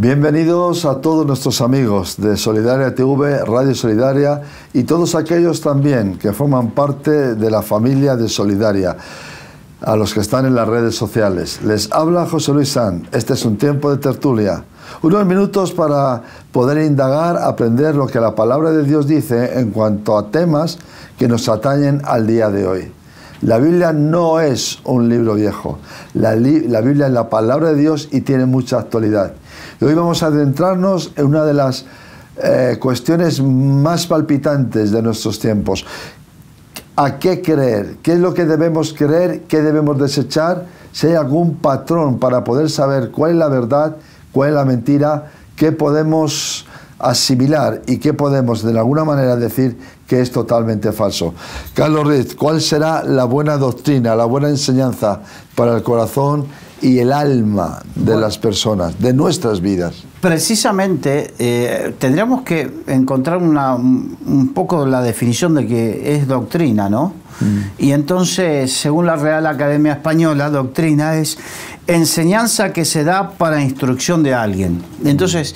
Bienvenidos a todos nuestros amigos de Solidaria TV, Radio Solidaria y todos aquellos también que forman parte de la familia de Solidaria, a los que están en las redes sociales. Les habla José Luis Sanz. Este es un tiempo de tertulia. Unos minutos para poder indagar, aprender lo que la palabra de Dios dice en cuanto a temas que nos atañen al día de hoy. La Biblia no es un libro viejo. La Biblia es la palabra de Dios y tiene mucha actualidad. Y hoy vamos a adentrarnos en una de las cuestiones más palpitantes de nuestros tiempos. ¿A qué creer? ¿Qué es lo que debemos creer? ¿Qué debemos desechar? Si hay algún patrón para poder saber cuál es la verdad, cuál es la mentira, qué podemos asimilar y qué podemos de alguna manera decir que es totalmente falso. Carlos Riz, ¿cuál será la buena doctrina, la buena enseñanza para el corazón y el alma de las personas, de nuestras vidas? Precisamente tendríamos que encontrar un poco la definición de que es doctrina, ¿no? Y entonces, según la Real Academia Española, doctrina es enseñanza que se da para instrucción de alguien. Entonces,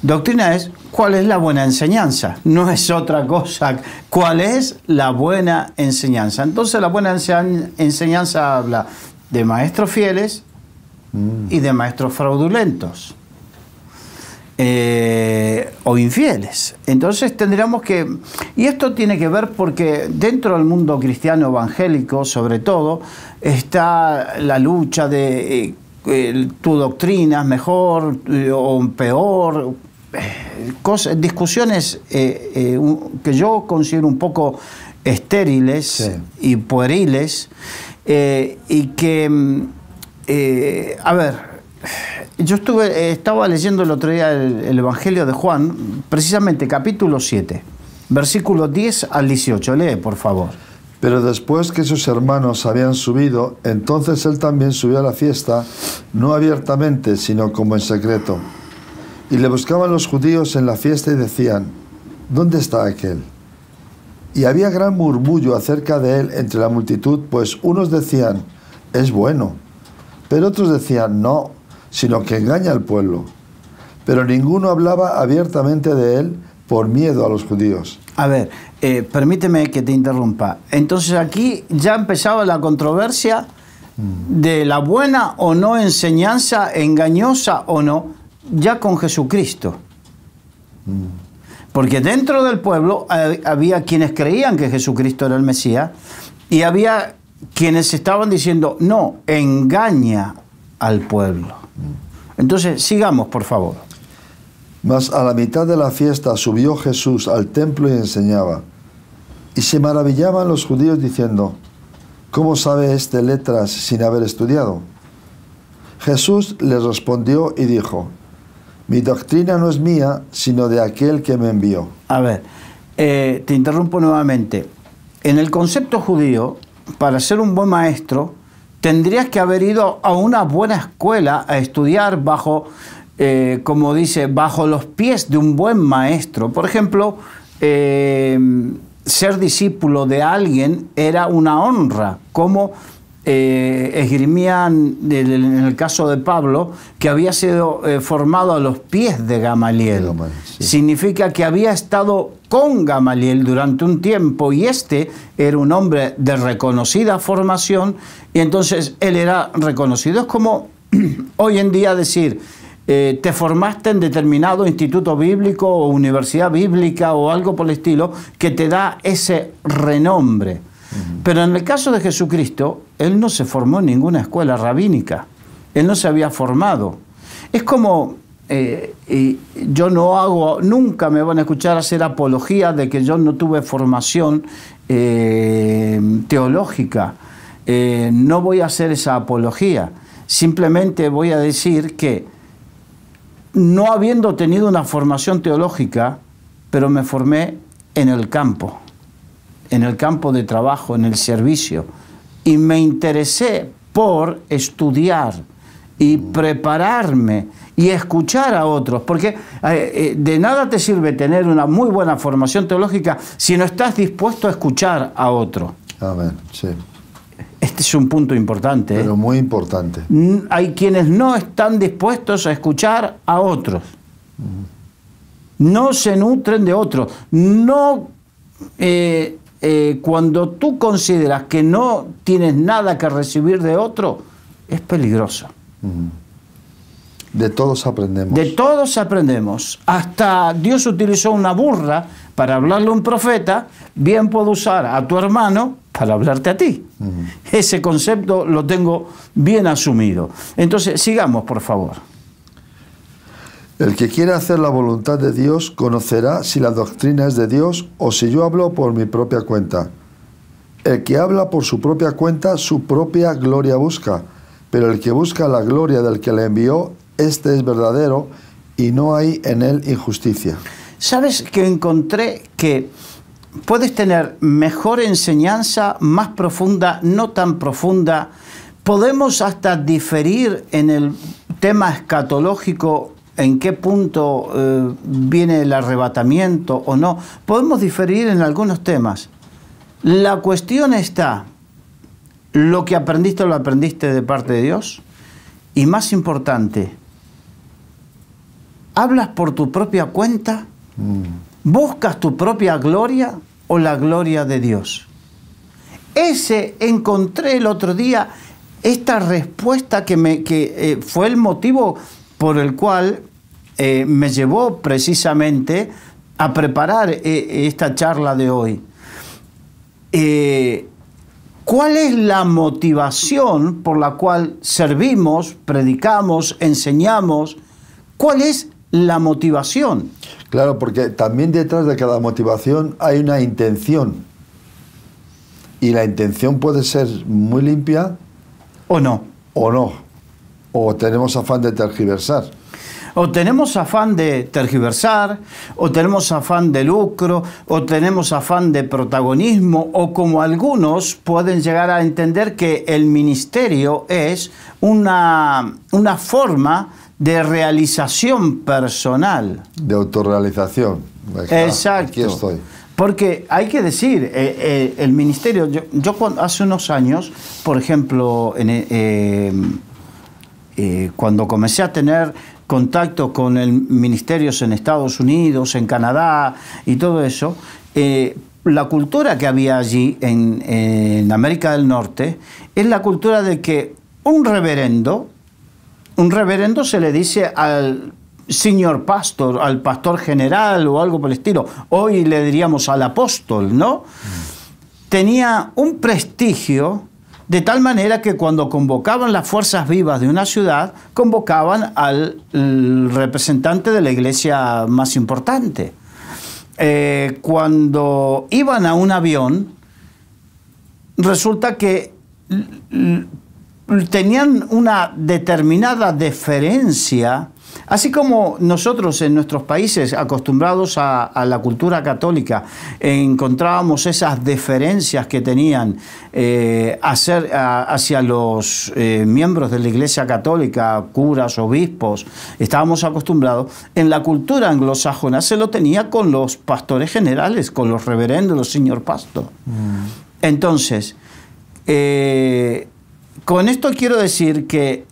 doctrina es cuál es la buena enseñanza, no es otra cosa. ¿Cuál es la buena enseñanza? Entonces, la buena enseñanza habla de maestros fieles y de maestros fraudulentos o infieles. Entonces tendríamos que... Y esto tiene que ver porque dentro del mundo cristiano evangélico, sobre todo, está la lucha de tu doctrina es mejor o peor, discusiones que yo considero un poco estériles, sí, y pueriles, y que, a ver, yo estaba leyendo el otro día el Evangelio de Juan, precisamente capítulo 7, versículos 10 al 18. Lee, por favor. Pero después que sus hermanos habían subido, entonces él también subió a la fiesta, no abiertamente, sino como en secreto. Y le buscaban los judíos en la fiesta y decían, ¿dónde está aquel? Y había gran murmullo acerca de él entre la multitud, pues unos decían, es bueno, pero otros decían, no, sino que engaña al pueblo. Pero ninguno hablaba abiertamente de él por miedo a los judíos. A ver, permíteme que te interrumpa. Entonces aquí ya empezaba la controversia de la buena o no enseñanza, engañosa o no, ya con Jesucristo. Porque dentro del pueblo había quienes creían que Jesucristo era el Mesías y había quienes estaban diciendo, no, engaña al pueblo. Entonces, sigamos, por favor. Mas a la mitad de la fiesta subió Jesús al templo y enseñaba. Y se maravillaban los judíos diciendo, ¿cómo sabe este letras sin haber estudiado? Jesús les respondió y dijo, mi doctrina no es mía, sino de aquel que me envió. A ver, te interrumpo nuevamente. En el concepto judío, para ser un buen maestro, tendrías que haber ido a una buena escuela a estudiar bajo, como dice, bajo los pies de un buen maestro. Por ejemplo, ser discípulo de alguien era una honra, como esgrimían en el caso de Pablo, que había sido formado a los pies de Gamaliel. Sí. Significa que había estado con Gamaliel durante un tiempo y este era un hombre de reconocida formación y entonces él era reconocido. Es como hoy en día decir, te formaste en determinado instituto bíblico o universidad bíblica o algo por el estilo que te da ese renombre. Pero en el caso de Jesucristo, él no se formó en ninguna escuela rabínica. Él no se había formado. Es como, yo no hago, nunca me van a escuchar hacer apología de que yo no tuve formación teológica. No voy a hacer esa apología. Simplemente voy a decir que no habiendo tenido una formación teológica, pero me formé en el campo de trabajo, en el servicio, y me interesé por estudiar y prepararme y escuchar a otros, porque de nada te sirve tener una muy buena formación teológica si no estás dispuesto a escuchar a otro. Amén, sí. Este es un punto importante. Pero muy importante. Hay quienes no están dispuestos a escuchar a otros. No se nutren de otros. No, cuando tú consideras que no tienes nada que recibir de otro, es peligroso. De todos aprendemos. De todos aprendemos. Hasta Dios utilizó una burra para hablarle a un profeta, bien puede usar a tu hermano para hablarte a ti. Ese concepto lo tengo bien asumido. Entonces, sigamos, por favor. El que quiera hacer la voluntad de Dios conocerá si la doctrina es de Dios o si yo hablo por mi propia cuenta. El que habla por su propia cuenta, su propia gloria busca, pero el que busca la gloria del que le envió, este es verdadero y no hay en él injusticia. ¿Sabes que encontré que puedes tener mejor enseñanza, más profunda, no tan profunda? Podemos hasta diferir en el tema escatológico, en qué punto viene el arrebatamiento o no. Podemos diferir en algunos temas. La cuestión está, ¿lo que aprendiste lo aprendiste de parte de Dios? Y más importante, ¿hablas por tu propia cuenta? ¿Buscas tu propia gloria o la gloria de Dios? Encontré el otro día esta respuesta que fue el motivo por el cual me llevó precisamente a preparar esta charla de hoy. ¿Cuál es la motivación por la cual servimos, predicamos, enseñamos? ¿Cuál es la motivación? Claro, porque también detrás de cada motivación hay una intención. Y la intención puede ser muy limpia. ¿O no? O no. O tenemos afán de tergiversar. O tenemos afán de tergiversar, o tenemos afán de lucro, o tenemos afán de protagonismo, o como algunos pueden llegar a entender que el ministerio es una forma de realización personal. De autorrealización. Exacto. Aquí estoy. Porque hay que decir, el ministerio, yo hace unos años, por ejemplo, cuando comencé a tener contacto con ministerios en Estados Unidos, en Canadá y todo eso, la cultura que había allí en América del Norte es la cultura de que un reverendo se le dice al senior pastor, al pastor general o algo por el estilo. Hoy le diríamos al apóstol, ¿no? Tenía un prestigio de tal manera que cuando convocaban las fuerzas vivas de una ciudad, convocaban al representante de la iglesia más importante. Cuando iban a un avión, resulta que tenían una determinada deferencia, así como nosotros en nuestros países acostumbrados a la cultura católica encontrábamos esas deferencias que tenían hacia los miembros de la Iglesia Católica, curas, obispos, estábamos acostumbrados, en la cultura anglosajona se lo tenía con los pastores generales, con los reverendos, los senior pastor. Entonces, con esto quiero decir que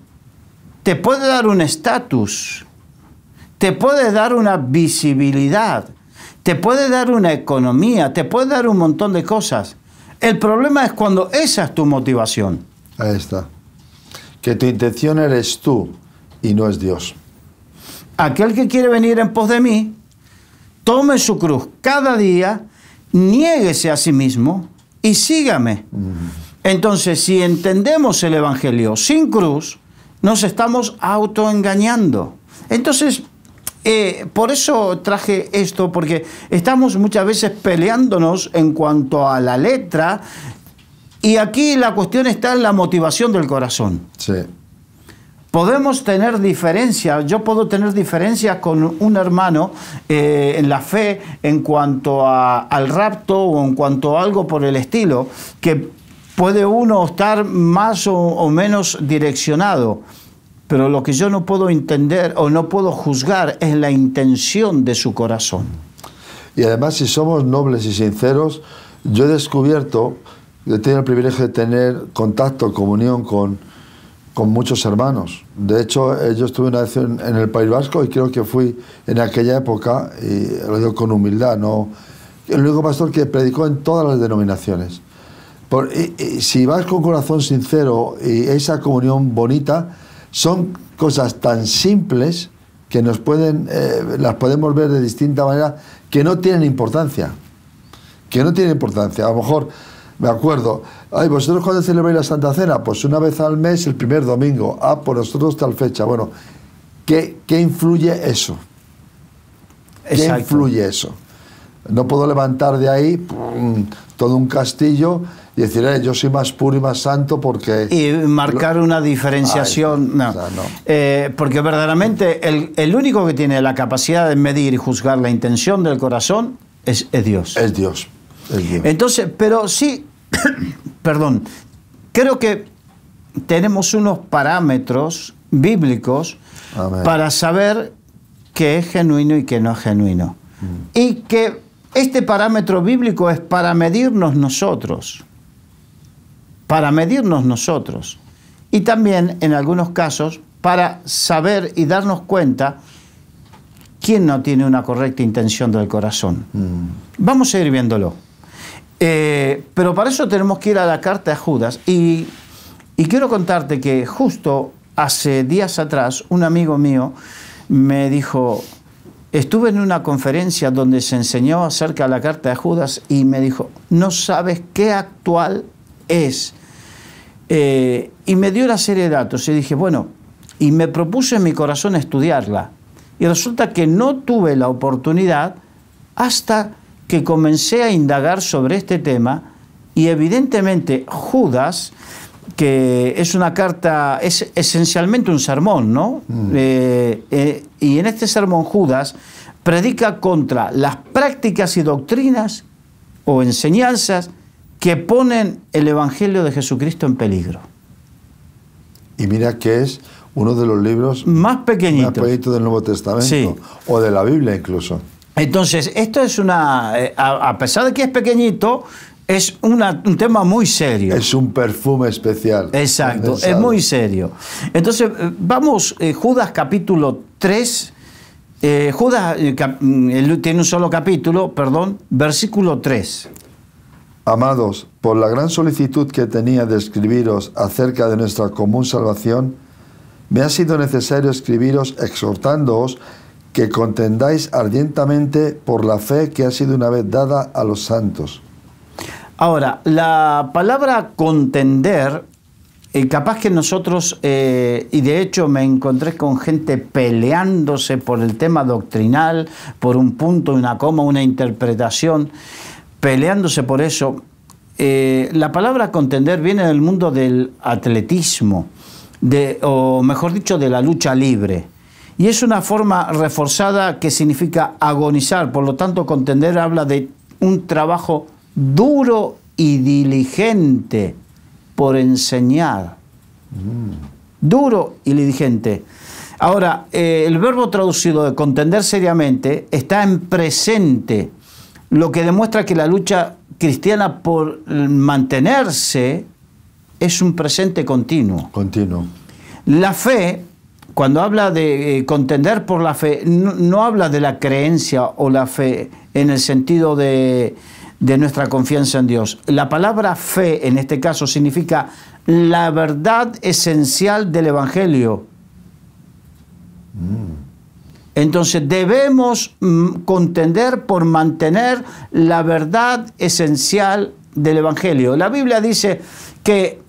te puede dar un estatus, te puede dar una visibilidad, te puede dar una economía, te puede dar un montón de cosas. El problema es cuando esa es tu motivación. Ahí está. Que tu intención eres tú y no es Dios. Aquel que quiere venir en pos de mí, tome su cruz cada día, niéguese a sí mismo y sígame. Entonces, si entendemos el Evangelio sin cruz, nos estamos autoengañando. Entonces, por eso traje esto, porque estamos muchas veces peleándonos en cuanto a la letra, y aquí la cuestión está en la motivación del corazón. Sí. Podemos tener diferencias, yo puedo tener diferencias con un hermano en la fe en cuanto al rapto o en cuanto a algo por el estilo, que puede uno estar más o menos direccionado, pero lo que yo no puedo entender o no puedo juzgar es la intención de su corazón. Y además, si somos nobles y sinceros, yo he descubierto Yo he tenido el privilegio de tener contacto, comunión con muchos hermanos. De hecho, yo estuve una vez en el País Vasco y creo que fui en aquella época, y lo digo con humildad, no, el único pastor que predicó en todas las denominaciones. Y si vas con corazón sincero y esa comunión bonita, son cosas tan simples que las podemos ver de distinta manera, que no tienen importancia. A lo mejor, me acuerdo, ¿vosotros cuándo celebráis la Santa Cena? Pues una vez al mes, el primer domingo. Pues nosotros tal fecha. Bueno, ¿qué influye eso? Exacto. ¿Qué influye eso? No puedo levantar de ahí todo un castillo y decir, yo soy más puro y más santo porque... Y marcar una diferenciación. No. O sea, no. Porque verdaderamente el único que tiene la capacidad de medir y juzgar la intención del corazón es Dios. Es Dios. Entonces, pero sí, perdón, creo que tenemos unos parámetros bíblicos Amén. Para saber qué es genuino y qué no es genuino. Y que este parámetro bíblico es para medirnos nosotros. Y también, en algunos casos, para saber y darnos cuenta quién no tiene una correcta intención del corazón. Vamos a ir viéndolo. Pero para eso tenemos que ir a la carta de Judas. Y quiero contarte que justo hace días atrás, un amigo mío me dijo... Estuve en una conferencia donde se enseñó acerca de la carta de Judas y me dijo, no sabes qué actual es. Y me dio una serie de datos y dije, bueno, y me propuse en mi corazón estudiarla. Y resulta que no tuve la oportunidad hasta que comencé a indagar sobre este tema y evidentemente Judas, que es una carta, es esencialmente un sermón, ¿no? Y en este sermón Judas predica contra las prácticas y doctrinas o enseñanzas que ponen el Evangelio de Jesucristo en peligro. Y mira que es uno de los libros más pequeñitos del Nuevo Testamento, sí. O de la Biblia incluso. Entonces, esto es a pesar de que es pequeñito, es un tema muy serio. Es un perfume especial. Exacto, condensado. Es muy serio. Entonces, vamos, Judas capítulo 3, Judas tiene un solo capítulo, versículo 3. Amados, por la gran solicitud que tenía de escribiros acerca de nuestra común salvación, me ha sido necesario escribiros exhortándoos que contendáis ardientemente por la fe que ha sido una vez dada a los santos. Ahora, la palabra contender, capaz que nosotros, y de hecho me encontré con gente peleándose por el tema doctrinal, por un punto, una coma, una interpretación, peleándose por eso. La palabra contender viene del mundo del atletismo, o mejor dicho, de la lucha libre. Y es una forma reforzada que significa agonizar. Por lo tanto, contender habla de un trabajo duro y diligente por enseñar. Duro y diligente. Ahora, el verbo traducido de contender seriamente está en presente, lo que demuestra que la lucha cristiana por mantenerse es un presente continuo. Continuo. La fe, cuando habla de contender por la fe, no habla de la creencia o la fe en el sentido de nuestra confianza en Dios. La palabra fe, en este caso, significa la verdad esencial del Evangelio. Entonces debemos contender por mantener la verdad esencial del Evangelio. La Biblia dice que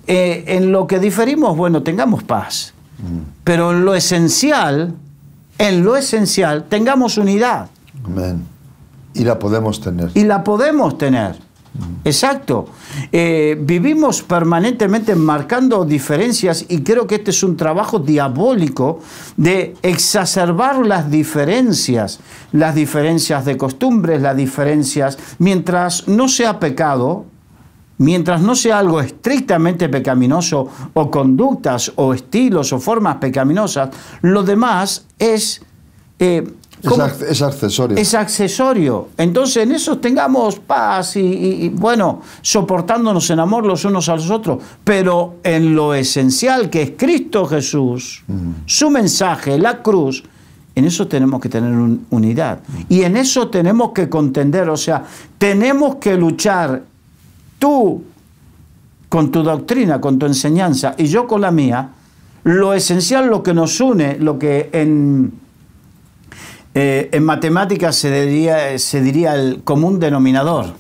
en lo que diferimos, bueno, tengamos paz. Pero en lo esencial, tengamos unidad. Amén. Y la podemos tener. Y la podemos tener. Exacto. Vivimos permanentemente marcando diferencias y creo que este es un trabajo diabólico de exacerbar las diferencias de costumbres, las diferencias, mientras no sea pecado, mientras no sea algo estrictamente pecaminoso o conductas o estilos o formas pecaminosas, lo demás es Es accesorio. Es accesorio. Entonces en eso tengamos paz y bueno, soportándonos en amor los unos a los otros, pero en lo esencial que es Cristo Jesús, su mensaje, la cruz, en eso tenemos que tener unidad. Y en eso tenemos que contender, o sea, tenemos que luchar tú con tu doctrina, con tu enseñanza y yo con la mía. Lo esencial, lo que nos une, lo que en matemáticas se diría el común denominador.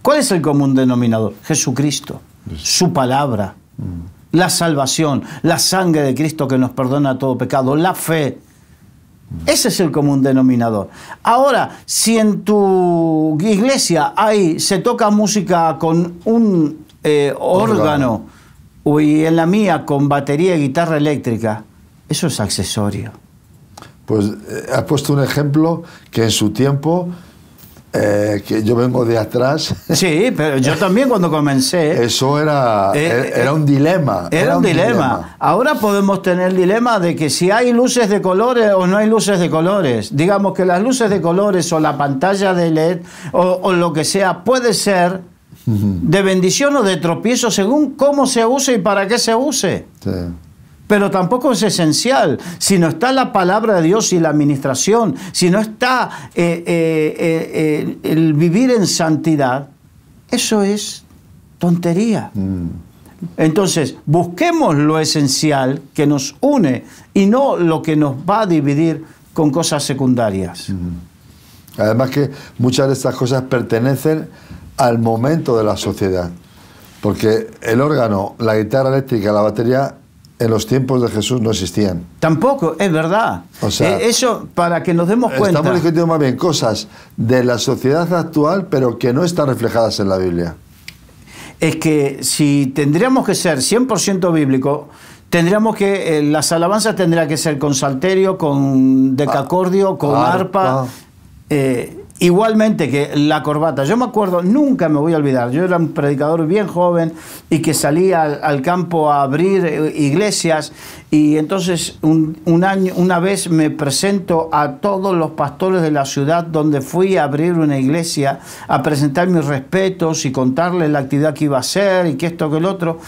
¿Cuál es el común denominador? Jesucristo, su palabra, la salvación, la sangre de Cristo que nos perdona todo pecado, la fe. Ese es el común denominador. Ahora, si en tu iglesia se toca música con un órgano y en la mía con batería y guitarra eléctrica, eso es accesorio. Pues has puesto un ejemplo que en su tiempo, que yo vengo de atrás. Sí, pero yo también cuando comencé. Eso era un dilema. Era un dilema. Ahora podemos tener el dilema de que si hay luces de colores o no hay luces de colores. Digamos que las luces de colores o la pantalla de LED o lo que sea puede ser de bendición o de tropiezo según cómo se use y para qué se use. Sí. Pero tampoco es esencial. Si no está la palabra de Dios y la administración, si no está el vivir en santidad, eso es tontería. Entonces, busquemos lo esencial que nos une y no lo que nos va a dividir con cosas secundarias. Además que muchas de estas cosas pertenecen al momento de la sociedad. Porque el órgano, la guitarra eléctrica, la batería, en los tiempos de Jesús no existían. Tampoco, es verdad. O sea, eso para que nos demos cuenta. Estamos discutiendo más bien cosas de la sociedad actual, pero que no están reflejadas en la Biblia. Es que si tendríamos que ser 100% bíblico, tendríamos que, las alabanzas tendrían que ser con salterio, con decacordio, con arpa. Igualmente que la corbata. Yo me acuerdo, nunca me voy a olvidar, yo era un predicador bien joven y que salía al campo a abrir iglesias y entonces una vez me presento a todos los pastores de la ciudad donde fui a abrir una iglesia, a presentar mis respetos y contarles la actividad que iba a hacer y que esto, que el otro.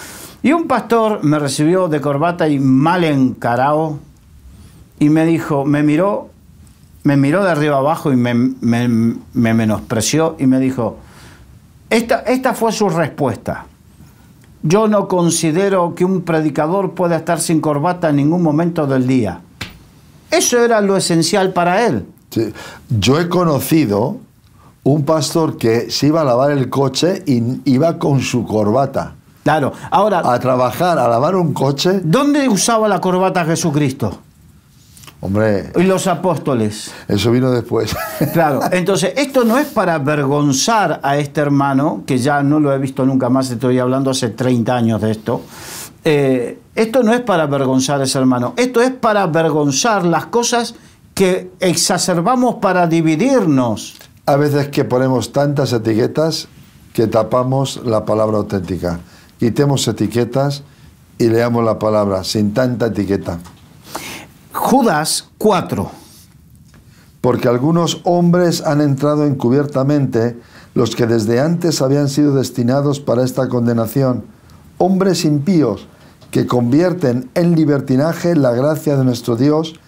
Y un pastor me recibió de corbata y mal encarado y me dijo, me miró de arriba abajo y me menospreció y me dijo, esta fue su respuesta. Yo no considero que un predicador pueda estar sin corbata en ningún momento del día. Eso era lo esencial para él. Sí. Yo he conocido un pastor que se iba a lavar el coche y iba con su corbata. Claro, ahora... A trabajar, a lavar un coche. ¿Dónde usaba la corbata Jesucristo? Hombre, y los apóstoles. Eso vino después. Claro, entonces esto no es para avergonzar a este hermano, que ya no lo he visto nunca más, estoy hablando hace 30 años de esto. Esto no es para avergonzar a ese hermano, esto es para avergonzar las cosas que exacerbamos para dividirnos. A veces que ponemos tantas etiquetas que tapamos la palabra auténtica. Quitemos etiquetas y leamos la palabra sin tanta etiqueta. Judas 4. Porque algunos hombres han entrado encubiertamente, los que desde antes habían sido destinados para esta condenación, hombres impíos que convierten en libertinaje la gracia de nuestro Dios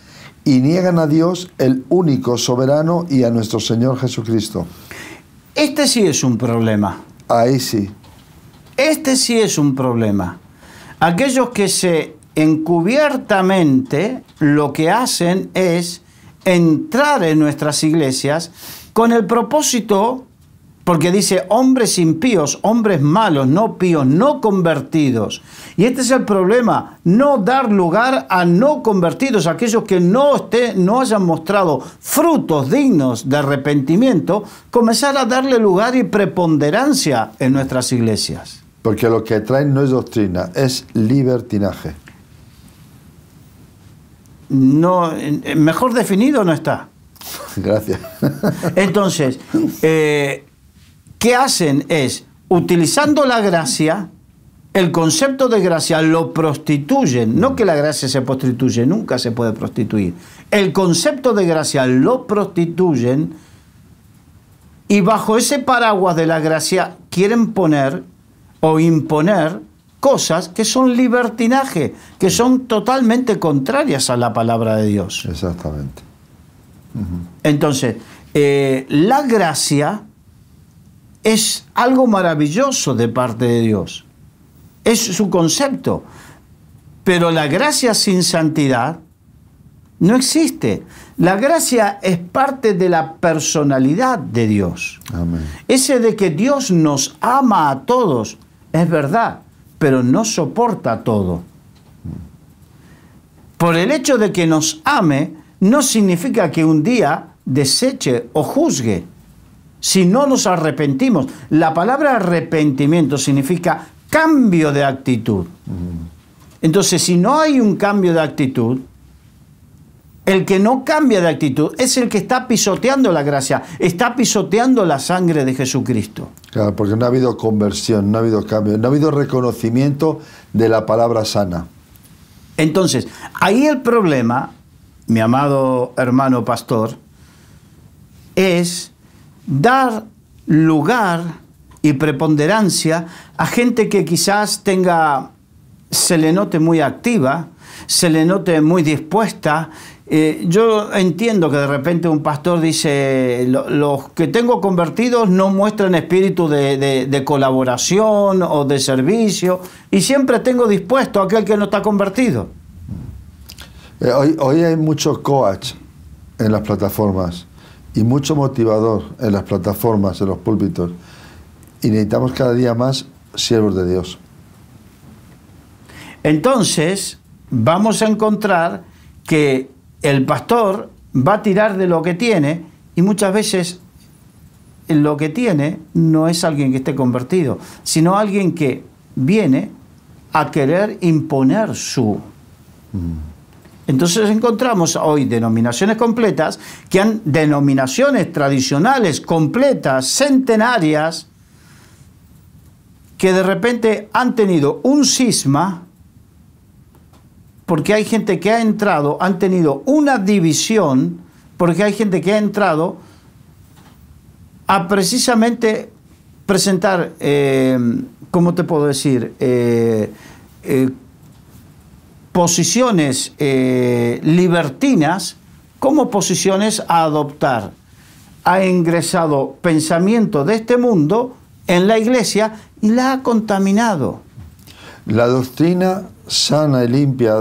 y niegan a Dios, el único soberano, y a nuestro Señor Jesucristo. Este sí es un problema. Ahí sí. Este sí es un problema. Aquellos que se encubiertamente lo que hacen es entrar en nuestras iglesias con el propósito, porque dice hombres impíos, hombres malos, no píos, no convertidos. Y este es el problema, no dar lugar a no convertidos, aquellos que no hayan mostrado frutos dignos de arrepentimiento, comenzar a darle lugar y preponderancia en nuestras iglesias. Porque lo que traen no es doctrina, es libertinaje. No, mejor definido no está. Gracias. Entonces, ¿qué hacen? Es, utilizando la gracia, el concepto de gracia lo prostituyen. No que la gracia se prostituye, nunca se puede prostituir. El concepto de gracia lo prostituyen y bajo ese paraguas de la gracia quieren poner o imponer cosas que son libertinaje, que son totalmente contrarias a la palabra de Dios. Exactamente. Entonces, la gracia es algo maravilloso de parte de Dios. Es su concepto. Pero la gracia sin santidad no existe. La gracia es parte de la personalidad de Dios. Amén. Ese de que Dios nos ama a todos es verdad, pero no soporta todo. Por el hecho de que nos ame, no significa que un día deseche o juzgue. Si no nos arrepentimos. La palabra arrepentimiento significa cambio de actitud. Entonces, si no hay un cambio de actitud, el que no cambia de actitud es el que está pisoteando la gracia, está pisoteando la sangre de Jesucristo. Claro, porque no ha habido conversión, no ha habido cambio, no ha habido reconocimiento de la palabra sana. Entonces, ahí el problema, mi amado hermano pastor, es dar lugar y preponderancia a gente que quizás se le note muy activa, se le note muy dispuesta. Yo entiendo que de repente un pastor dice, los que tengo convertidos no muestran espíritu de colaboración o de servicio, y siempre tengo dispuesto a aquel que no está convertido. Hoy hay mucho coach en las plataformas y mucho motivador en las plataformas, en los púlpitos. Y necesitamos cada día más siervos de Dios. Entonces, vamos a encontrar que el pastor va a tirar de lo que tiene, y muchas veces lo que tiene no es alguien que esté convertido, sino alguien que viene a querer imponer su... Entonces encontramos hoy denominaciones completas, denominaciones tradicionales, completas, centenarias, que de repente han tenido un cisma, porque hay gente que ha entrado, han tenido una división, porque hay gente que ha entrado a precisamente presentar, ¿cómo te puedo decir?, posiciones libertinas como posiciones a adoptar. Ha ingresado pensamiento de este mundo en la iglesia y la ha contaminado. La doctrina sana y limpia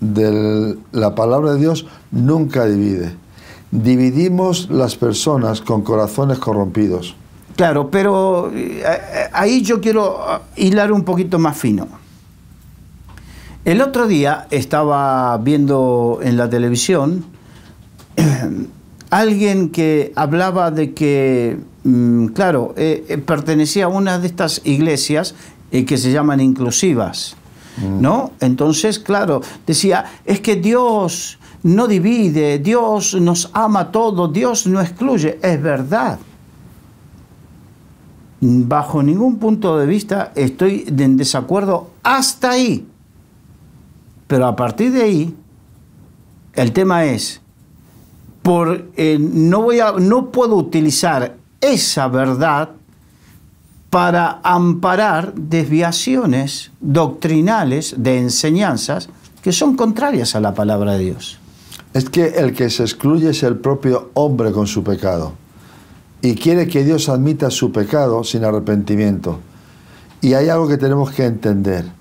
de la palabra de Dios nunca divide. Dividimos las personas con corazones corrompidos. Claro, pero ahí yo quiero hilar un poquito más fino. El otro día estaba viendo en la televisión alguien que hablaba de que, pertenecía a una de estas iglesias que se llaman inclusivas, ¿no? Entonces, claro, decía, es que Dios no divide, Dios nos ama a todos, Dios no excluye. Es verdad. Bajo ningún punto de vista estoy en desacuerdo hasta ahí. Pero a partir de ahí, el tema es, no puedo utilizar esa verdad para amparar desviaciones doctrinales de enseñanzas que son contrarias a la palabra de Dios. Es que el que se excluye es el propio hombre con su pecado. Y quiere que Dios admita su pecado sin arrepentimiento. Y hay algo que tenemos que entender.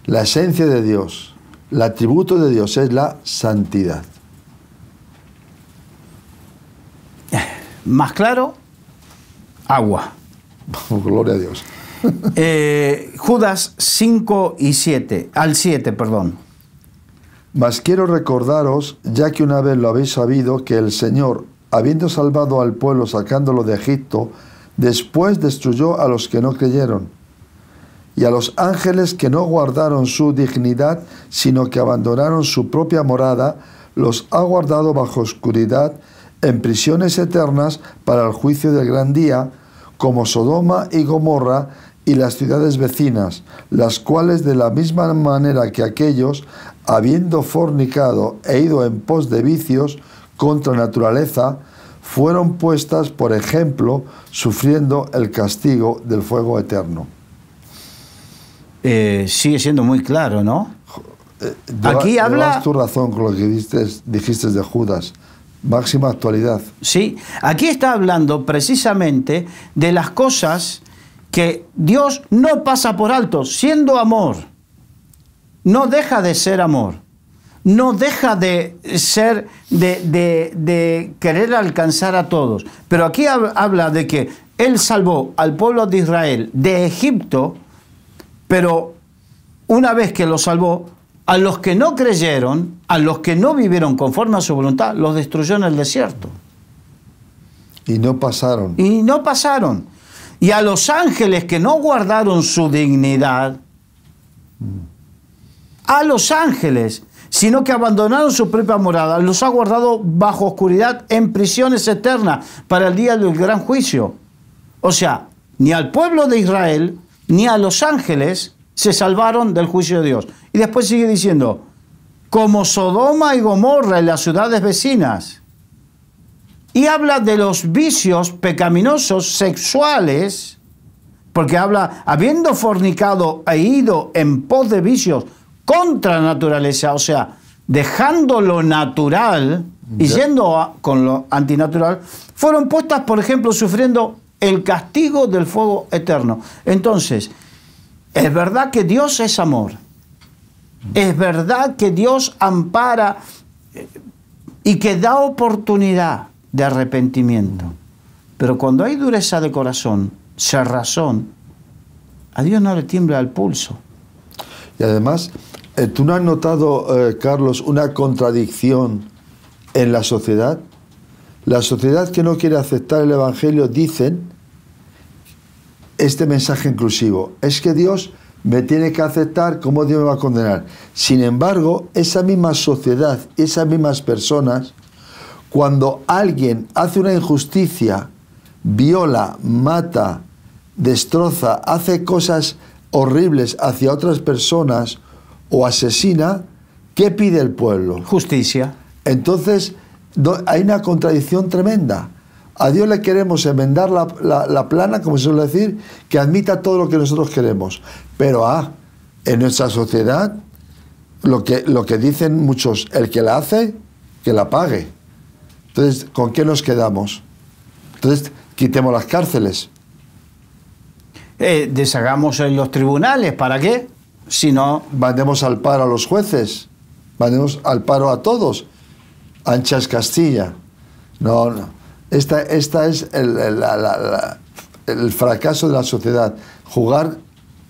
La esencia de Dios, el atributo de Dios es la santidad. Más claro, agua. Gloria a Dios. Judas 5 y 7, al 7, perdón. Mas quiero recordaros, ya que una vez lo habéis sabido, que el Señor, habiendo salvado al pueblo sacándolo de Egipto, después destruyó a los que no creyeron, y a los ángeles que no guardaron su dignidad, sino que abandonaron su propia morada, los ha guardado bajo oscuridad, en prisiones eternas para el juicio del gran día, como Sodoma y Gomorra, y las ciudades vecinas, las cuales de la misma manera que aquellos, habiendo fornicado e ido en pos de vicios contra naturaleza, fueron puestas por ejemplo, sufriendo el castigo del fuego eterno. Sigue siendo muy claro, ¿no? Aquí habla... Llevas tu razón con lo que dijiste de Judas. Máxima actualidad. Sí, aquí está hablando precisamente de las cosas que Dios no pasa por alto, siendo amor. No deja de ser amor. No deja de ser, de querer alcanzar a todos. Pero aquí habla de que Él salvó al pueblo de Israel de Egipto, pero una vez que lo salvó, a los que no creyeron, a los que no vivieron conforme a su voluntad, los destruyó en el desierto. Y no pasaron. Y no pasaron. Y a los ángeles que no guardaron su dignidad, a los ángeles, sino que abandonaron su propia morada, los ha guardado bajo oscuridad en prisiones eternas para el día del gran juicio. O sea, ni al pueblo de Israel, ni a los ángeles se salvaron del juicio de Dios. Y después sigue diciendo, como Sodoma y Gomorra y las ciudades vecinas. Y habla de los vicios pecaminosos sexuales, porque habla, habiendo fornicado e ido en pos de vicios contra naturaleza, o sea, dejando lo natural y yendo con lo antinatural, fueron puestas, por ejemplo, sufriendo el castigo del fuego eterno. Entonces, es verdad que Dios es amor. Es verdad que Dios ampara y que da oportunidad de arrepentimiento. Pero cuando hay dureza de corazón, cerrazón, a Dios no le tiembla el pulso. Y además, ¿tú no has notado, Carlos, una contradicción en la sociedad? La sociedad que no quiere aceptar el Evangelio dicen este mensaje inclusivo. Es que Dios me tiene que aceptar, ¿cómo Dios me va a condenar? Sin embargo, esa misma sociedad, esas mismas personas, cuando alguien hace una injusticia, viola, mata, destroza, hace cosas horribles hacia otras personas o asesina, ¿qué pide el pueblo? Justicia. Entonces, hay una contradicción tremenda. A Dios le queremos enmendar la plana, como se suele decir, que admita todo lo que nosotros queremos. Pero en nuestra sociedad, lo que dicen muchos, el que la hace, que la pague. Entonces, ¿con qué nos quedamos? Entonces, quitemos las cárceles. Deshagamos en los tribunales, ¿para qué? Si no... Mandemos al paro a los jueces, mandemos al paro a todos. Ancha es Castilla. No. Esta es el fracaso de la sociedad. Jugar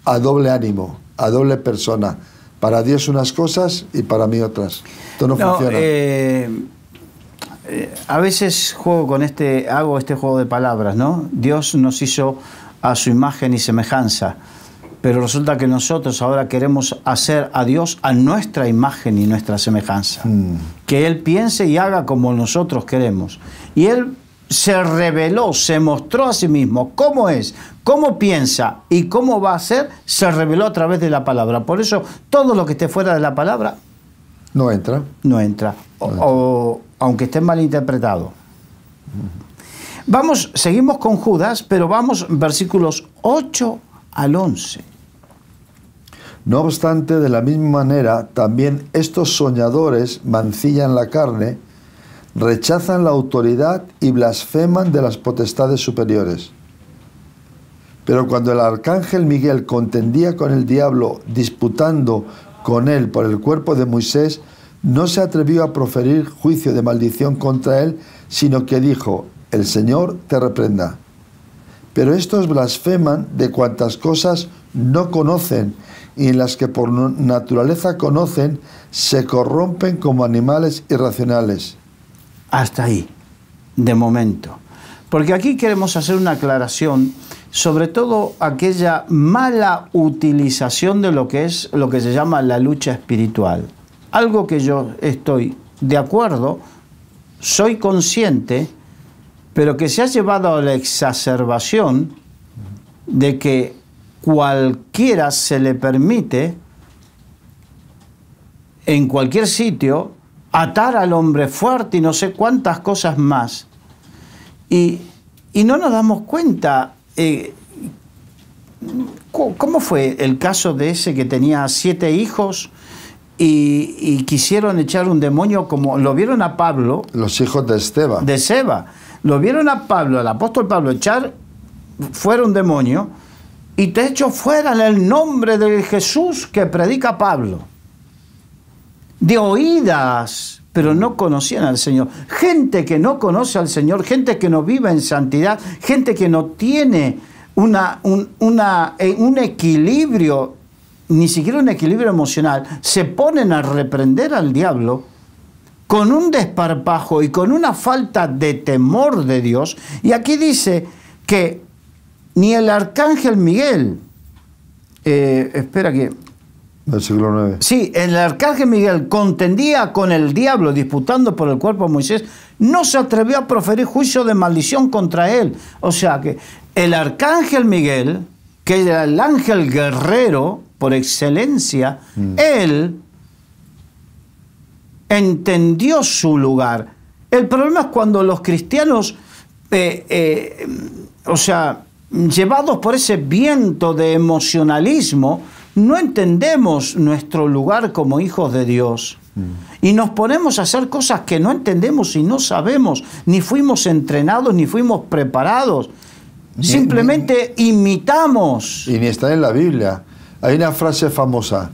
a doble ánimo, a doble persona. Para Dios unas cosas y para mí otras. Esto no funciona. A veces hago este juego de palabras, ¿no? Dios nos hizo a su imagen y semejanza, pero resulta que nosotros ahora queremos hacer a Dios a nuestra imagen y nuestra semejanza. Que Él piense y haga como nosotros queremos. Y Él se reveló, se mostró a sí mismo cómo es, cómo piensa y cómo va a ser, se reveló a través de la palabra. Por eso todo lo que esté fuera de la palabra no entra. No entra. O aunque esté mal interpretado. Seguimos con Judas, pero vamos versículos 8 al 11. No obstante, de la misma manera, también estos soñadores mancillan la carne, rechazan la autoridad y blasfeman de las potestades superiores. Pero cuando el arcángel Miguel contendía con el diablo, disputando con él por el cuerpo de Moisés, no se atrevió a proferir juicio de maldición contra él, sino que dijo: el Señor te reprenda. Pero estos blasfeman de cuantas cosas no conocen, y en las que por naturaleza conocen, se corrompen como animales irracionales. Hasta ahí, de momento. Porque aquí queremos hacer una aclaración, sobre todo aquella mala utilización de lo que se llama la lucha espiritual. Algo que yo estoy de acuerdo, soy consciente, pero que se ha llevado a la exacerbación de que cualquiera se le permite, en cualquier sitio, atar al hombre fuerte y no sé cuántas cosas más. Y no nos damos cuenta. ¿Cómo fue el caso de ese que tenía 7 hijos y quisieron echar un demonio? Como lo vieron a Pablo. Los hijos de Seba. De Seba. Lo vieron a Pablo, al apóstol Pablo, echar fuera un demonio y te echo fuera en el nombre de Jesús que predica Pablo. De oídas, pero no conocían al Señor. Gente que no conoce al Señor, gente que no vive en santidad, gente que no tiene un equilibrio, ni siquiera un equilibrio emocional, se ponen a reprender al diablo con un desparpajo y con una falta de temor de Dios. Y aquí dice que ni el arcángel Miguel, espera que... Versículo 9. Sí, el arcángel Miguel contendía con el diablo disputando por el cuerpo de Moisés, no se atrevió a proferir juicio de maldición contra él. O sea que el arcángel Miguel, que era el ángel guerrero por excelencia, él entendió su lugar. El problema es cuando los cristianos, llevados por ese viento de emocionalismo, no entendemos nuestro lugar como hijos de Dios. Y nos ponemos a hacer cosas que no entendemos y no sabemos, ni fuimos entrenados, ni fuimos preparados. Simplemente imitamos. Y ni está en la Biblia. Hay una frase famosa: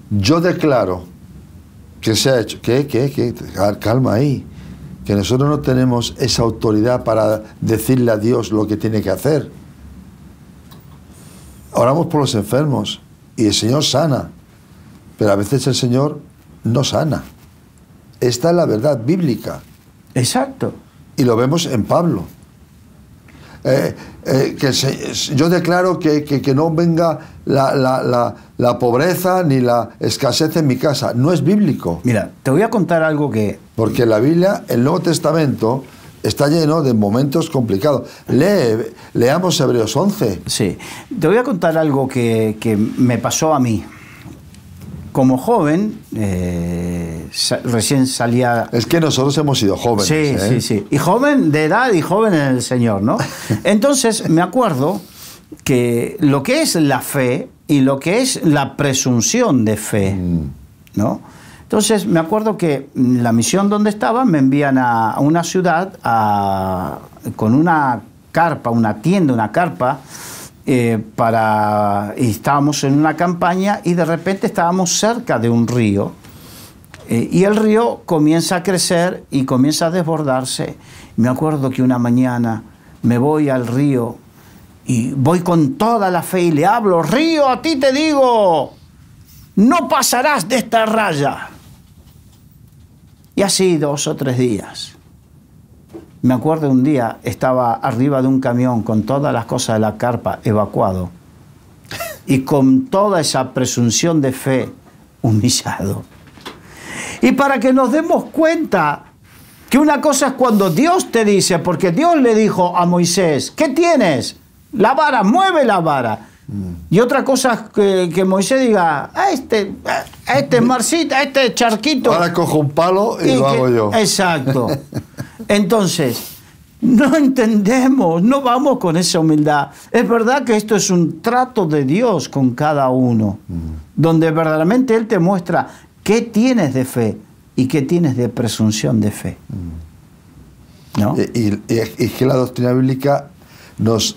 yo declaro que se ha hecho. ¿Qué? Calma ahí. Que nosotros no tenemos esa autoridad para decirle a Dios lo que tiene que hacer. Oramos por los enfermos y el Señor sana, pero a veces el Señor no sana. Esta es la verdad bíblica. Exacto. Y lo vemos en Pablo. Yo declaro que no venga la pobreza ni la escasez en mi casa. No es bíblico. Mira, te voy a contar algo que... Porque la Biblia, el Nuevo Testamento, está lleno de momentos complicados. Leamos Hebreos 11. Sí, te voy a contar algo que me pasó a mí. Como joven, recién salía... Es que nosotros hemos sido jóvenes. Sí. Y joven de edad y joven en el Señor, ¿no? Entonces, me acuerdo que lo que es la fe y lo que es la presunción de fe, ¿no? Entonces, me acuerdo que la misión donde estaba me envían a una ciudad con una carpa, una tienda, una carpa, y estábamos en una campaña y de repente estábamos cerca de un río y el río comienza a crecer y comienza a desbordarse. Me acuerdo que una mañana me voy al río y voy con toda la fe y le hablo: río, a ti te digo, no pasarás de esta raya. Y así 2 o 3 días. Me acuerdo un día, estaba arriba de un camión con todas las cosas de la carpa, evacuado, y con toda esa presunción de fe, humillado. Y para que nos demos cuenta que una cosa es cuando Dios te dice, porque Dios le dijo a Moisés: ¿qué tienes? La vara, mueve la vara. Y otra cosa es que Moisés diga: a este marcito, a este charquito. Ahora cojo un palo y lo hago yo. Exacto. Entonces, no entendemos, no vamos con esa humildad. Es verdad que esto es un trato de Dios con cada uno, donde verdaderamente Él te muestra qué tienes de fe y qué tienes de presunción de fe. ¿No? Y que la doctrina bíblica nos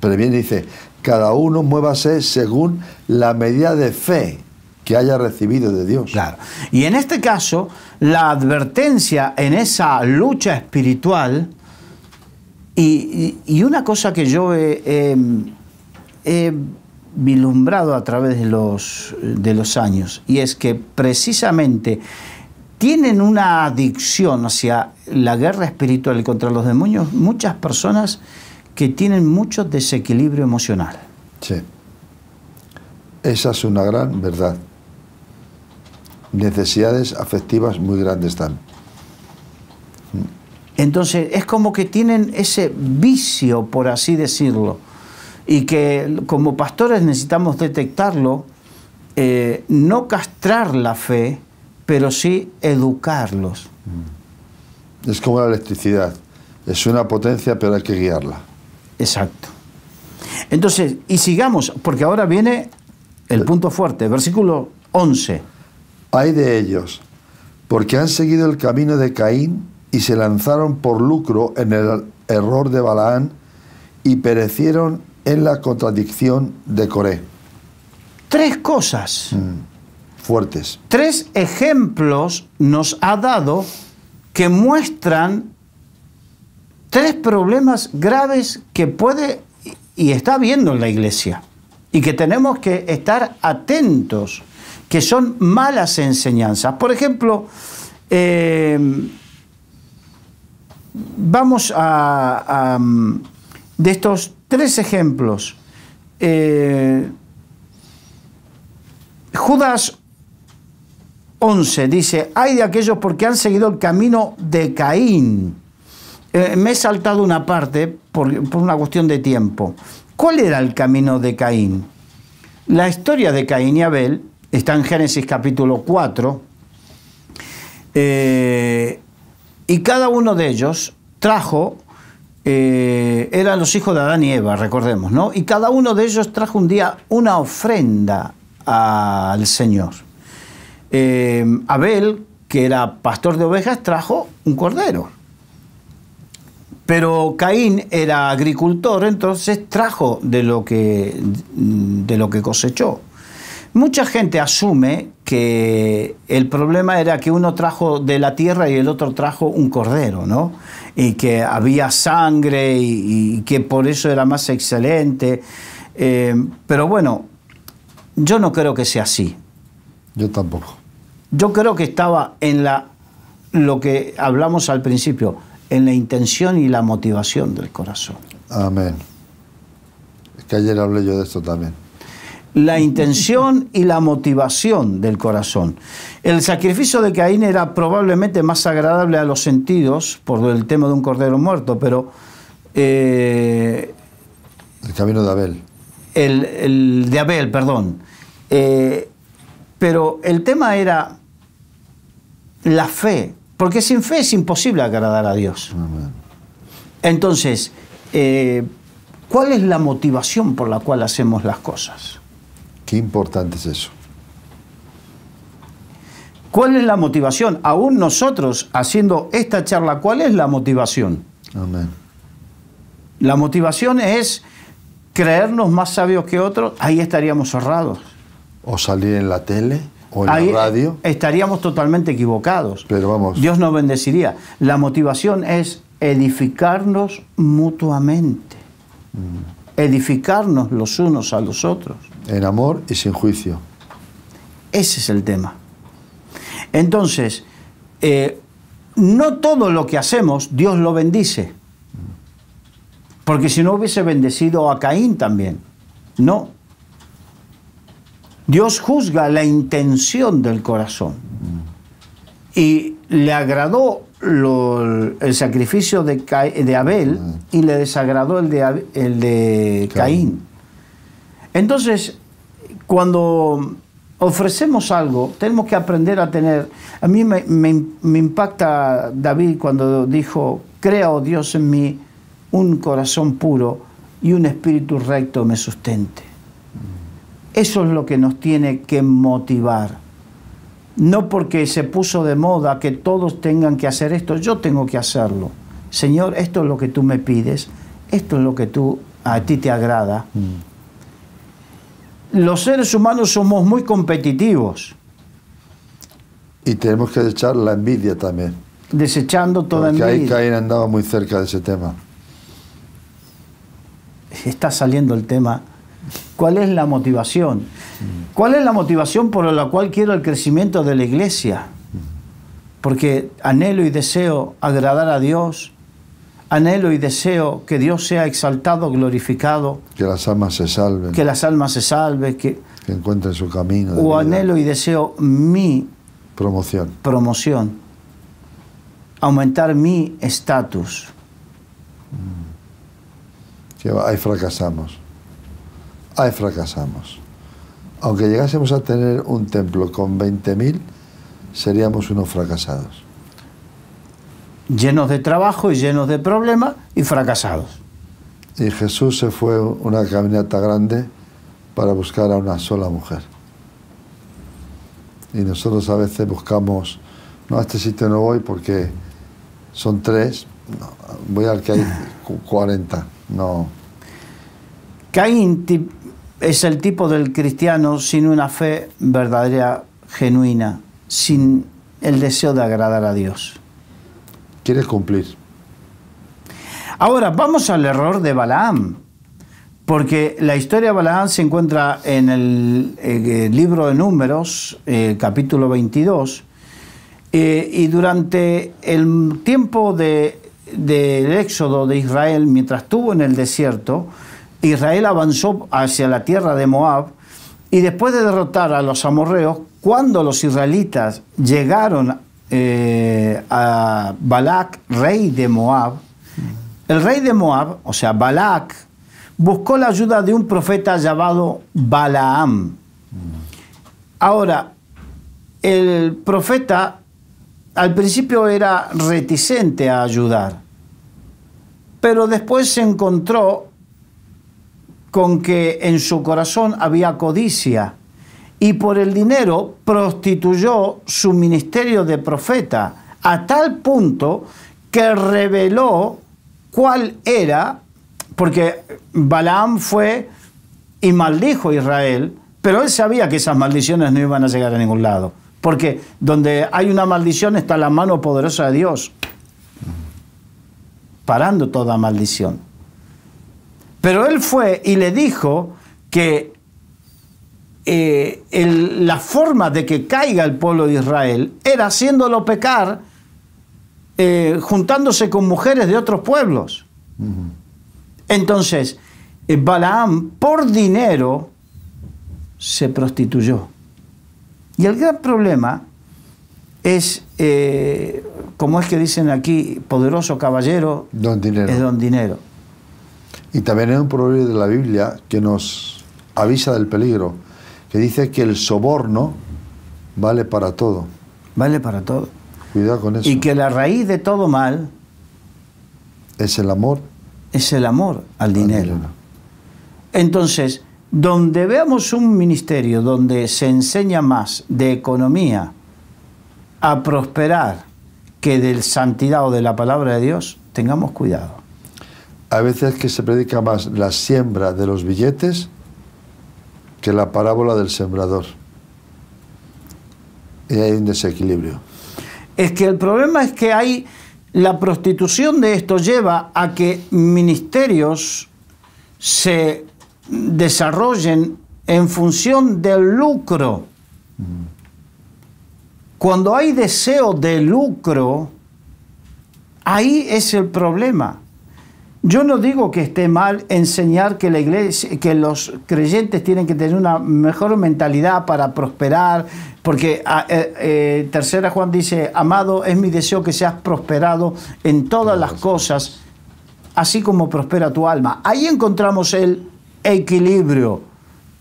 previene y dice: cada uno muévase según la medida de fe que haya recibido de Dios. Claro. Y en este caso, la advertencia en esa lucha espiritual, y una cosa que yo he vislumbrado a través de los años, y es que precisamente tienen una adicción hacia la guerra espiritual contra los demonios muchas personas que tienen mucho desequilibrio emocional. Sí. Esa es una gran verdad. Necesidades afectivas muy grandes están. Entonces, es como que tienen ese vicio, por así decirlo. y que como pastores necesitamos detectarlo, no castrar la fe, pero sí educarlos. Es como la electricidad, es una potencia, pero hay que guiarla. Exacto. Entonces, y sigamos, porque ahora viene el punto fuerte, versículo 11. Ay de ellos, porque han seguido el camino de Caín y se lanzaron por lucro en el error de Balaán y perecieron en la contradicción de Coré. 3 cosas. Fuertes. 3 ejemplos nos ha dado que muestran 3 problemas graves que puede y está habiendo en la iglesia y que tenemos que estar atentos, que son malas enseñanzas. Por ejemplo, vamos a de estos 3 ejemplos, Judas 11 dice, ay de aquellos porque han seguido el camino de Caín. Me he saltado una parte por una cuestión de tiempo. ¿Cuál era el camino de Caín? La historia de Caín y Abel está en Génesis capítulo 4, y cada uno de ellos trajo, eran los hijos de Adán y Eva, recordemos, ¿no? Y cada uno de ellos trajo un día una ofrenda al Señor. Abel, que era pastor de ovejas, trajo un cordero. Pero Caín era agricultor, entonces trajo de lo que cosechó. Mucha gente asume que el problema era que uno trajo de la tierra y el otro trajo un cordero, ¿no? Y que había sangre y que por eso era más excelente. Pero bueno, yo no creo que sea así. Yo tampoco. Yo creo que estaba en lo que hablamos al principio, en la intención y la motivación del corazón. Amén. Es que ayer hablé yo de esto también. La intención y la motivación del corazón. El sacrificio de Caín era probablemente más agradable a los sentidos por el tema de un cordero muerto, pero el camino de Abel. El de Abel, perdón. Pero el tema era la fe, porque sin fe es imposible agradar a Dios. Amén. Entonces, ¿cuál es la motivación por la cual hacemos las cosas? Qué importante es eso. ¿Cuál es la motivación? Aún nosotros haciendo esta charla, ¿cuál es la motivación? Amén. La motivación es creernos más sabios que otros, ahí estaríamos errados. O salir en la tele o en Ahí la radio. estaríamos totalmente equivocados. Pero vamos. Dios nos bendeciría. La motivación es edificarnos mutuamente. Edificarnos los unos a los otros. En amor y sin juicio. Ese es el tema. Entonces, no todo lo que hacemos Dios lo bendice. Porque si no hubiese bendecido a Caín también. No. Dios juzga la intención del corazón. Y le agradó el sacrificio de Abel y le desagradó el de Caín. Entonces, cuando ofrecemos algo, tenemos que aprender a tener... A mí me impacta David cuando dijo, crea, oh Dios, en mí un corazón puro y un espíritu recto me sustente. Eso es lo que nos tiene que motivar. No porque se puso de moda que todos tengan que hacer esto, yo tengo que hacerlo. Señor, esto es lo que tú me pides, esto es lo que a ti te agrada. Los seres humanos somos muy competitivos. Y tenemos que echar la envidia también. Desechando toda porque envidia. Porque ahí Caín andaba muy cerca de ese tema. Está saliendo el tema. ¿Cuál es la motivación? ¿Cuál es la motivación por la cual quiero el crecimiento de la iglesia? Porque anhelo y deseo agradar a Dios, anhelo y deseo que Dios sea exaltado, glorificado. Que las almas se salven. Que las almas se salven. Que encuentren su camino. O anhelo y deseo mi promoción. Aumentar mi estatus. Que ahí fracasamos. ahí fracasamos. Aunque llegásemos a tener un templo con 20.000, seríamos unos fracasados. Llenos de trabajo y llenos de problemas y fracasados. Y Jesús se fue una caminata grande para buscar a una sola mujer. Y nosotros a veces buscamos, no, a este sitio no voy porque son 3, no, voy al que hay 40, no. Caín es el tipo del cristiano sin una fe verdadera, genuina, sin el deseo de agradar a Dios. Quiere cumplir. Ahora, vamos al error de Balaam, porque la historia de Balaam se encuentra en el libro de Números, capítulo 22, y durante el tiempo del éxodo de Israel, mientras estuvo en el desierto, Israel avanzó hacia la tierra de Moab, y después de derrotar a los amorreos, cuando los israelitas llegaron a Balac, rey de Moab, el rey de Moab, o sea, Balac, buscó la ayuda de un profeta llamado Balaam. Ahora, el profeta al principio era reticente a ayudar, pero después se encontró con que en su corazón había codicia y por el dinero prostituyó su ministerio de profeta a tal punto que reveló cuál era, porque Balaam fue y maldijo a Israel, pero él sabía que esas maldiciones no iban a llegar a ningún lado, porque donde hay una maldición está la mano poderosa de Dios, parando toda maldición. Pero él fue y le dijo que la forma de que caiga el pueblo de Israel era haciéndolo pecar, juntándose con mujeres de otros pueblos. Entonces, Balaam, por dinero, se prostituyó. Y el gran problema es, como es que dicen aquí, poderoso caballero, Don dinero. es don dinero. Y también hay un proverbio de la Biblia que nos avisa del peligro, que dice que el soborno vale para todo. Vale para todo. Cuidado con eso. Y que la raíz de todo mal es el amor. Es el amor al dinero. Entonces, donde veamos un ministerio donde se enseña más de economía a prosperar que de santidad o de la palabra de Dios, tengamos cuidado. A veces que se predica más la siembra de los billetes que la parábola del sembrador. Y hay un desequilibrio. Es que el problema es que hay la prostitución de esto lleva a que ministerios se desarrollen en función del lucro. Cuando hay deseo de lucro, ahí es el problema. Yo no digo que esté mal enseñar que la iglesia, que los creyentes tienen que tener una mejor mentalidad para prosperar, porque tercera Juan dice, amado, es mi deseo que seas prosperado en todas las cosas, así como prospera tu alma. Ahí encontramos el equilibrio.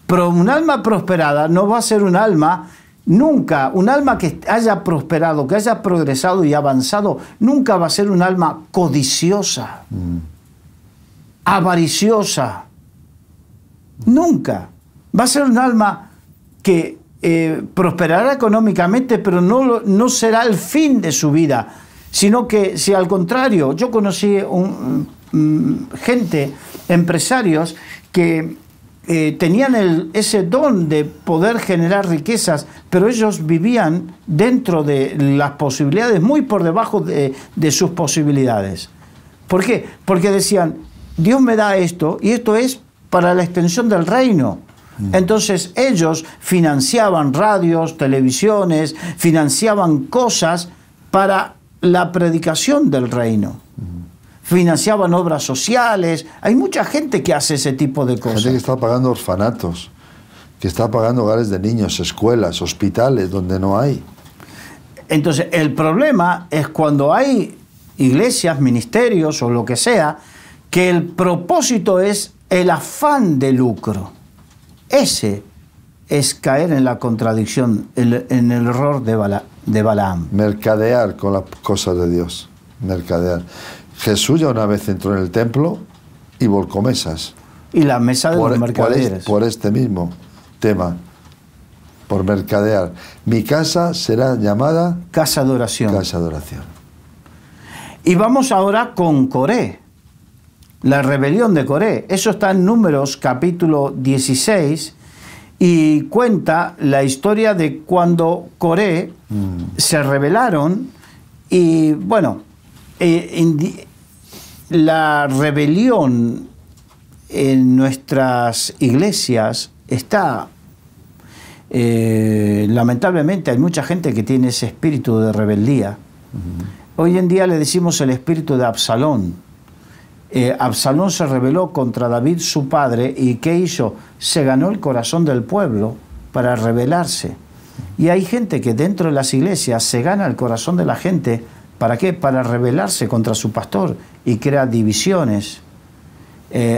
Pero un alma prosperada no va a ser un alma, nunca, un alma que haya prosperado, que haya progresado y avanzado, nunca va a ser un alma codiciosa. Avariciosa, nunca. Va a ser un alma que prosperará económicamente, pero no será el fin de su vida, sino que si al contrario, yo conocí gente, empresarios que tenían ese don de poder generar riquezas, pero ellos vivían dentro de las posibilidades, muy por debajo de sus posibilidades. ¿Por qué? Porque decían, Dios me da esto y esto es para la extensión del reino. Entonces ellos financiaban radios, televisiones, financiaban cosas para la predicación del reino. Financiaban obras sociales. Hay mucha gente que hace ese tipo de cosas. Gente que está pagando orfanatos, que está pagando hogares de niños, escuelas, hospitales, donde no hay. Entonces el problema es cuando hay iglesias, ministerios o lo que sea, que el propósito es el afán de lucro. Ese es caer en la contradicción, en el error de Balaam. Mercadear con las cosas de Dios. Mercadear. Jesús ya una vez entró en el templo y volcó mesas. Y la mesa de los mercaderes. Por este mismo tema. Por mercadear. Mi casa será llamada casa de oración. Casa de oración. Y vamos ahora con Coré. La rebelión de Coré. Eso está en Números capítulo 16 y cuenta la historia de cuando Coré se rebelaron y bueno, la rebelión en nuestras iglesias está, lamentablemente hay mucha gente que tiene ese espíritu de rebeldía. Hoy en día le decimos el espíritu de Absalón. Absalón se rebeló contra David, su padre, y ¿qué hizo? Se ganó el corazón del pueblo para rebelarse. Y hay gente que dentro de las iglesias se gana el corazón de la gente, ¿para qué? Para rebelarse contra su pastor y crea divisiones.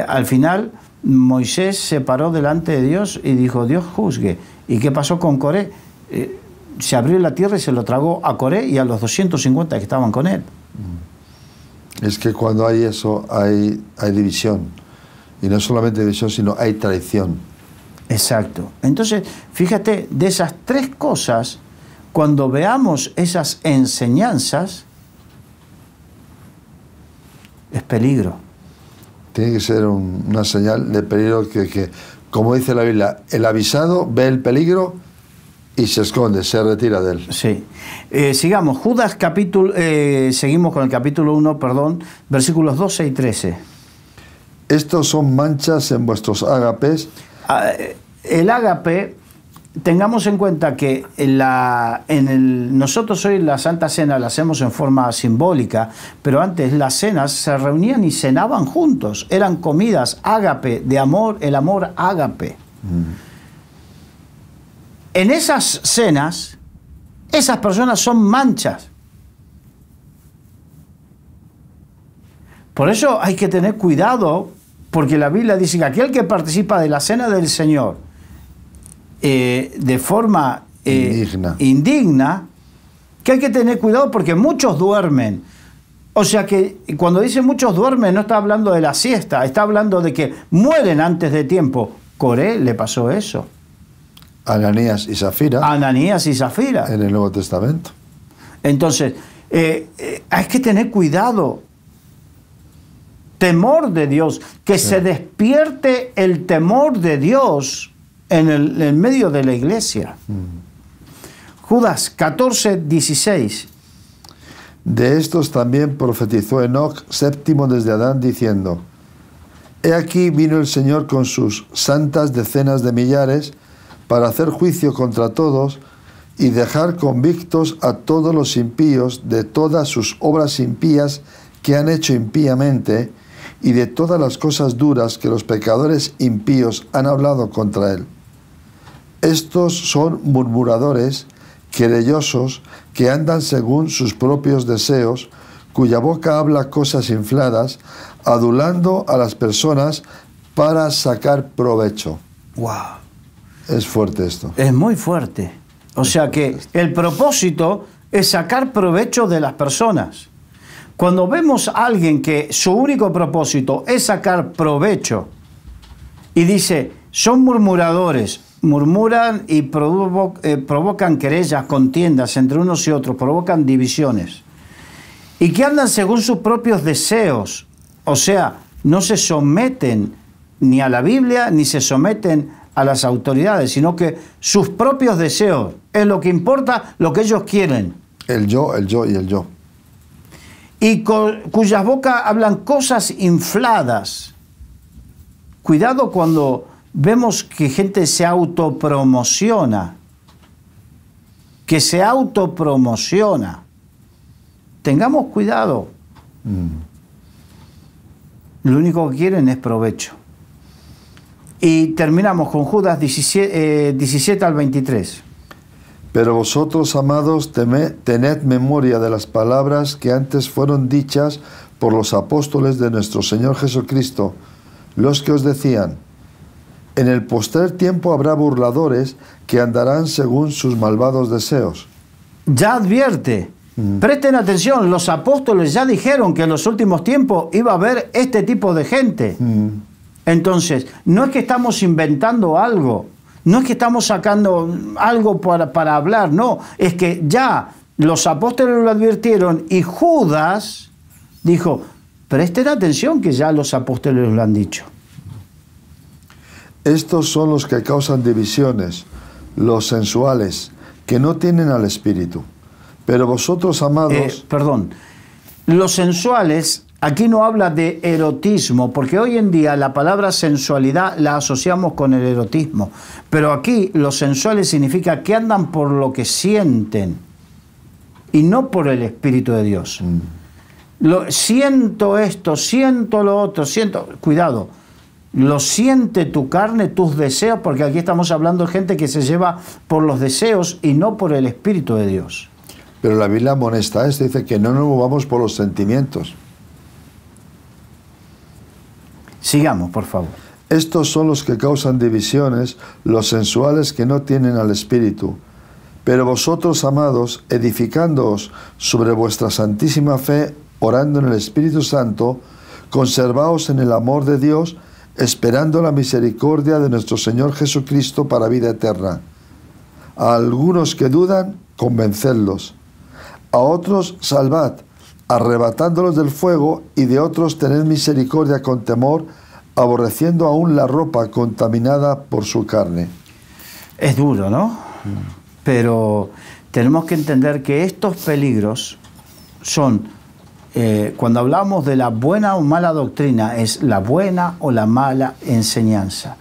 Al final, Moisés se paró delante de Dios y dijo, Dios juzgue. ¿Y qué pasó con Coré? Se abrió la tierra y se lo tragó a Coré y a los 250 que estaban con él. Es que cuando hay eso, hay división. Y no solamente división, sino hay traición. Exacto. Entonces, fíjate, de esas tres cosas, cuando veamos esas enseñanzas, es peligro. Tiene que ser una señal de peligro que, como dice la Biblia, el avisado ve el peligro y se esconde, se retira de él. Sí. Sigamos, Judas capítulo, seguimos con el capítulo 1, perdón, versículos 12 y 13. Estos son manchas en vuestros ágapes. El ágape, tengamos en cuenta que nosotros hoy la Santa Cena la hacemos en forma simbólica, pero antes las cenas se reunían y cenaban juntos. Eran comidas ágape, de amor, el amor ágape. En esas cenas, esas personas son manchas. Por eso hay que tener cuidado, porque la Biblia dice que aquel que participa de la cena del Señor de forma indigna, que hay que tener cuidado porque muchos duermen. O sea que cuando dice muchos duermen no está hablando de la siesta, está hablando de que mueren antes de tiempo. Coré le pasó eso. Ananías y Zafira. Ananías y Zafira. En el Nuevo Testamento. Entonces, hay que tener cuidado. Temor de Dios. Que se despierte el temor de Dios en el medio de la iglesia. Judas 14, 16. De estos también profetizó Enoc, séptimo desde Adán, diciendo: He aquí vino el Señor con sus santas decenas de millares para hacer juicio contra todos y dejar convictos a todos los impíos de todas sus obras impías que han hecho impíamente y de todas las cosas duras que los pecadores impíos han hablado contra él. Estos son murmuradores, querellosos, que andan según sus propios deseos, cuya boca habla cosas infladas, adulando a las personas para sacar provecho. ¡Wow! Es fuerte esto. Es muy fuerte. O sea que el propósito es sacar provecho de las personas. Cuando vemos a alguien que su único propósito es sacar provecho y dice, son murmuradores, murmuran y provocan querellas, contiendas entre unos y otros, provocan divisiones, y que andan según sus propios deseos, o sea, no se someten ni a la Biblia ni se someten a las autoridades, sino que sus propios deseos es lo que importa, lo que ellos quieren. El yo y el yo. Y cuyas bocas hablan cosas infladas. Cuidado cuando vemos que gente se autopromociona, que se autopromociona. Tengamos cuidado. Lo único que quieren es provecho. Y terminamos con Judas 17 al 23. Pero vosotros, amados, tened memoria de las palabras que antes fueron dichas por los apóstoles de nuestro Señor Jesucristo, los que os decían: En el postrer tiempo habrá burladores que andarán según sus malvados deseos. Ya advierte. Presten atención, los apóstoles ya dijeron que en los últimos tiempos iba a haber este tipo de gente. Entonces, no es que estamos inventando algo, no es que estamos sacando algo para hablar, no, es que ya los apóstoles lo advirtieron y Judas dijo, presten atención que ya los apóstoles lo han dicho. Estos son los que causan divisiones, los sensuales, que no tienen al Espíritu. Pero vosotros, amados... Perdón, los sensuales, aquí no habla de erotismo, porque hoy en día la palabra sensualidad la asociamos con el erotismo. Pero aquí los sensuales significa que andan por lo que sienten y no por el Espíritu de Dios. Siento esto, siento lo otro, siento... Cuidado, lo siente tu carne, tus deseos, porque aquí estamos hablando de gente que se lleva por los deseos y no por el Espíritu de Dios. Pero la Biblia amonesta a esto, dice que no nos movamos por los sentimientos. Sigamos, por favor. Estos son los que causan divisiones, los sensuales que no tienen al Espíritu. Pero vosotros, amados, edificándoos sobre vuestra santísima fe, orando en el Espíritu Santo, conservaos en el amor de Dios, esperando la misericordia de nuestro Señor Jesucristo para vida eterna. A algunos que dudan, convencedlos. A otros salvad, arrebatándolos del fuego, y de otros tened misericordia con temor, aborreciendo aún la ropa contaminada por su carne. Es duro, ¿no? Pero tenemos que entender que estos peligros son, cuando hablamos de la buena o mala doctrina, es la buena o la mala enseñanza.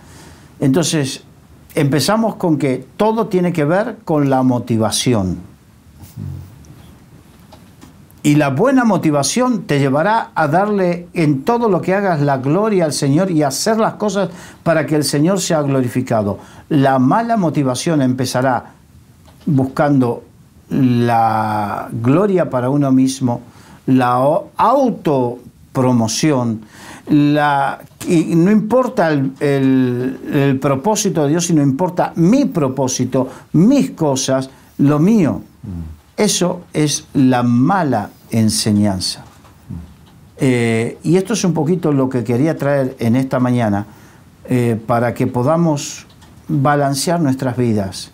Entonces, empezamos con que todo tiene que ver con la motivación. Y la buena motivación te llevará a darle en todo lo que hagas la gloria al Señor y hacer las cosas para que el Señor sea glorificado. La mala motivación empezará buscando la gloria para uno mismo, la autopromoción, y no importa el propósito de Dios, sino importa mi propósito, mis cosas, lo mío. Eso es la mala enseñanza. Y esto es un poquito lo que quería traer en esta mañana para que podamos balancear nuestras vidas,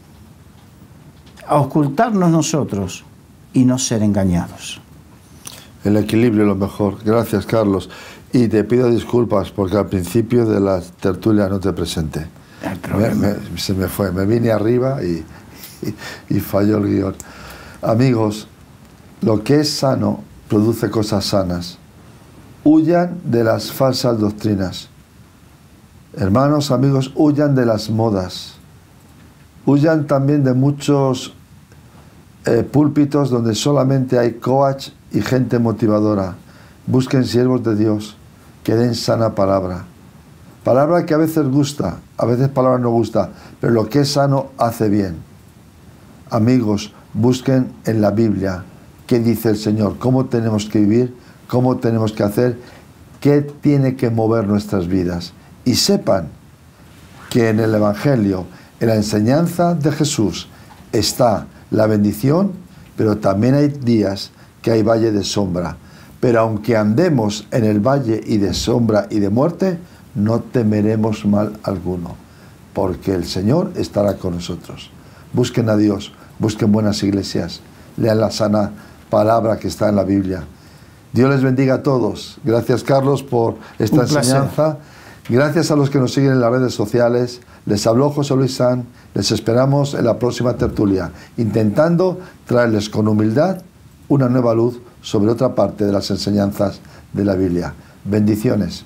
ocultarnos nosotros y no ser engañados. El equilibrio es lo mejor. Gracias, Carlos. Y te pido disculpas porque al principio de la tertulia no te presenté. Se me fue, me vine arriba y falló el guión. Amigos, lo que es sano produce cosas sanas. Huyan de las falsas doctrinas. Hermanos, amigos, huyan de las modas. Huyan también de muchos púlpitos donde solamente hay coach y gente motivadora. Busquen siervos de Dios que den sana palabra. Palabra que a veces gusta, a veces palabra no gusta, pero lo que es sano hace bien. Amigos, busquen en la Biblia qué dice el Señor, cómo tenemos que vivir, cómo tenemos que hacer, qué tiene que mover nuestras vidas. Y sepan que en el Evangelio, en la enseñanza de Jesús, está la bendición, pero también hay días que hay valle de sombra. Pero aunque andemos en el valle y de sombra y de muerte, no temeremos mal alguno, porque el Señor estará con nosotros. Busquen a Dios, busquen buenas iglesias, lean la sana palabra que está en la Biblia. Dios les bendiga a todos. Gracias, Carlos, por esta enseñanza. Gracias a los que nos siguen en las redes sociales. Les habló José Luis San. Les esperamos en la próxima tertulia, intentando traerles con humildad una nueva luz sobre otra parte de las enseñanzas de la Biblia. Bendiciones.